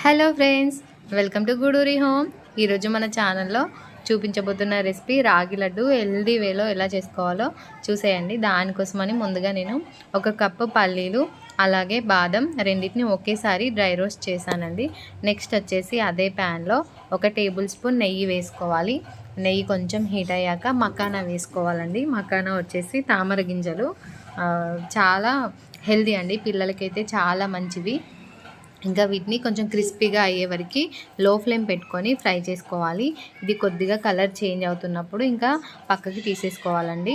Hello friends, welcome to Guduri home. ఈరోజు మన ఛానల్లో చూపించబోతున్న రెసిపీ రాగి లడ్డు హెల్దీ వేలో ఎలా చేసుకోవాలో చూసేయండి. దానికోసమని ముందుగా నేను 1 కప్పు పల్లీలు అలాగే బాదం రెండింటిని ఒకేసారి డ్రై రోస్ట్ చేశానండి. నెక్స్ట్ వచ్చేసి అదే ప్యాన్లో 1 టేబుల్ స్పూన్ నెయ్యి వేసుకోవాలి. నెయ్యి కొంచెం హీట్ అయ్యాక మకానా వేసుకోవాలండి. మకానా వచ్చేసి తామర గింజలు, చాలా హెల్దీ అండి, పిల్లలకైతే చాలా మంచివి. ఇంకా వీటిని కొంచెం క్రిస్పీగా అయ్యే వరకు లో ఫ్లేమ్ పెట్టుకొని ఫ్రై చేసుకోవాలి. ఇది కొద్దిగా కలర్ చేంజ్ అవుతున్నప్పుడు ఇంకా పక్కకి తీసేసుకోవాలండి.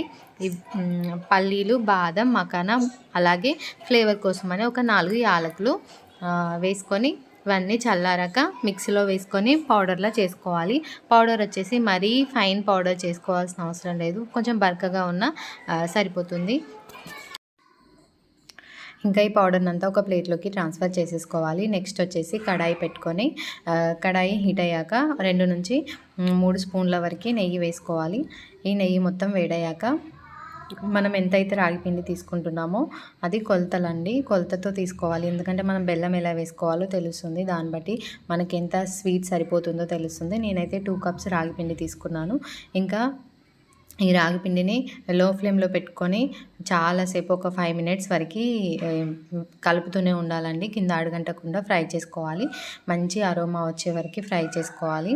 పల్లీలు, బాదం, మకానా అలాగే ఫ్లేవర్ కోసమని 4 యాలకులు వేసుకొని ఇవన్నీ చల్లారాక మిక్సీలో వేసుకొని పౌడర్లా చేసుకోవాలి. పౌడర్ వచ్చేసి మరీ ఫైన్ పౌడర్ చేసుకోవాల్సిన అవసరం లేదు, కొంచెం బరకగా ఉన్న సరిపోతుంది. ఇంకా ఈ పౌడర్ని అంతా ఒక ప్లేట్లోకి ట్రాన్స్ఫర్ చేసేసుకోవాలి. నెక్స్ట్ వచ్చేసి కడాయి పెట్టుకొని కడాయి హీట్ అయ్యాక 2 నుంచి 3 స్పూన్ల వరకు నెయ్యి వేసుకోవాలి. ఈ నెయ్యి మొత్తం వేడయ్యాక మనం ఎంతైతే రాగి పిండి తీసుకుంటున్నామో అది కొలతలండి, కొలతతో తీసుకోవాలి. ఎందుకంటే మనం బెల్లం ఎలా వేసుకోవాలో తెలుస్తుంది, దాన్ని బట్టి మనకి ఎంత స్వీట్ సరిపోతుందో తెలుస్తుంది. నేనైతే 2 కప్స్ రాగి పిండి తీసుకున్నాను. ఇంకా ఈ రాగి పిండిని లో ఫ్లేమ్లో పెట్టుకొని చాలాసేపు ఒక 5 మినిట్స్ వరకు కలుపుతూనే ఉండాలండి. కింద అడుగంటకుండా ఫ్రై చేసుకోవాలి. మంచి అరోమా వచ్చే వరకు ఫ్రై చేసుకోవాలి.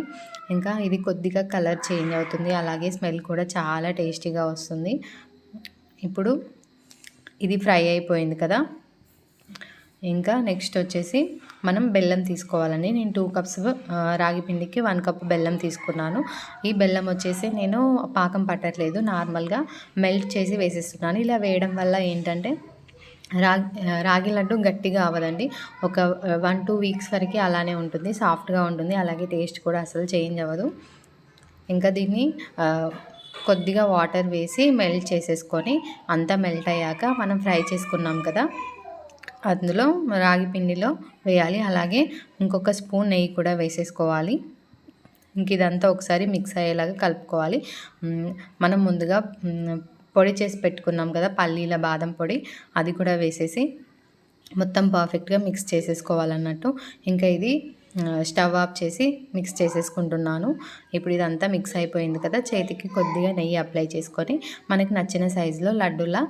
ఇంకా ఇది కొద్దిగా కలర్ చేంజ్ అవుతుంది, అలాగే స్మెల్ కూడా చాలా టేస్టీగా వస్తుంది. ఇప్పుడు ఇది ఫ్రై అయిపోయింది కదా. ఇంకా నెక్స్ట్ వచ్చేసి మనం బెల్లం తీసుకోవాలండి. నేను 2 కప్స్ రాగి పిండికి 1 కప్ బెల్లం తీసుకున్నాను. ఈ బెల్లం వచ్చేసి నేను పాకం పట్టట్లేదు, నార్మల్గా మెల్ట్ చేసి వేసేస్తున్నాను. ఇలా వేయడం వల్ల ఏంటంటే రాగి లడ్డు గట్టిగా అవ్వదండి. ఒక 1-2 వీక్స్ వరకు అలానే ఉంటుంది, సాఫ్ట్గా ఉంటుంది. అలాగే టేస్ట్ కూడా అసలు చేంజ్ అవ్వదు. ఇంకా దీన్ని కొద్దిగా వాటర్ వేసి మెల్ట్ చేసేసుకొని అంతా మెల్ట్ అయ్యాక మనం ఫ్రై చేసుకున్నాం కదా, అందులో రాగి పిండిలో వేయాలి. అలాగే ఇంకొక స్పూన్ నెయ్యి కూడా వేసేసుకోవాలి. ఇంక ఇదంతా ఒకసారి మిక్స్ అయ్యేలాగా కలుపుకోవాలి. మనం ముందుగా పొడి చేసి పెట్టుకున్నాం కదా పల్లీల బాదం పొడి, అది కూడా వేసేసి మొత్తం పర్ఫెక్ట్గా మిక్స్ చేసేసుకోవాలన్నట్టు. ఇంకా ఇది స్టవ్ ఆఫ్ చేసి మిక్స్ చేసేసుకుంటున్నాను. ఇప్పుడు ఇదంతా మిక్స్ అయిపోయింది కదా, చేతికి కొద్దిగా నెయ్యి అప్లై చేసుకొని మనకి నచ్చిన సైజులో లడ్డూలా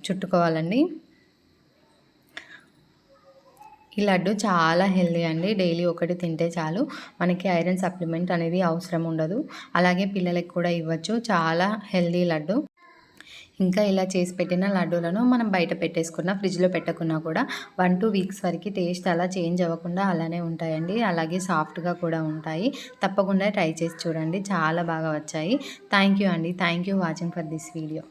చుట్టుకోవాలండి. ఈ లడ్డు చాలా హెల్దీ అండి, డైలీ ఒకటి తింటే చాలు, మనకి ఐరన్ సప్లిమెంట్ అనేది అవసరం ఉండదు. అలాగే పిల్లలకి కూడా ఇవ్వచ్చు, చాలా హెల్దీ లడ్డు. ఇంకా ఇలా చేసి పెట్టిన లడ్డూలను మనం బయట పెట్టేసుకున్న ఫ్రిడ్జ్లో పెట్టకున్నా కూడా 1-2 వీక్స్ వరకు టేస్ట్ అలా చేంజ్ అవ్వకుండా అలానే ఉంటాయండి. అలాగే సాఫ్ట్గా కూడా ఉంటాయి. తప్పకుండా ట్రై చేసి చూడండి, చాలా బాగా వచ్చాయి. థ్యాంక్ యూ అండి. Thank you watching for this video.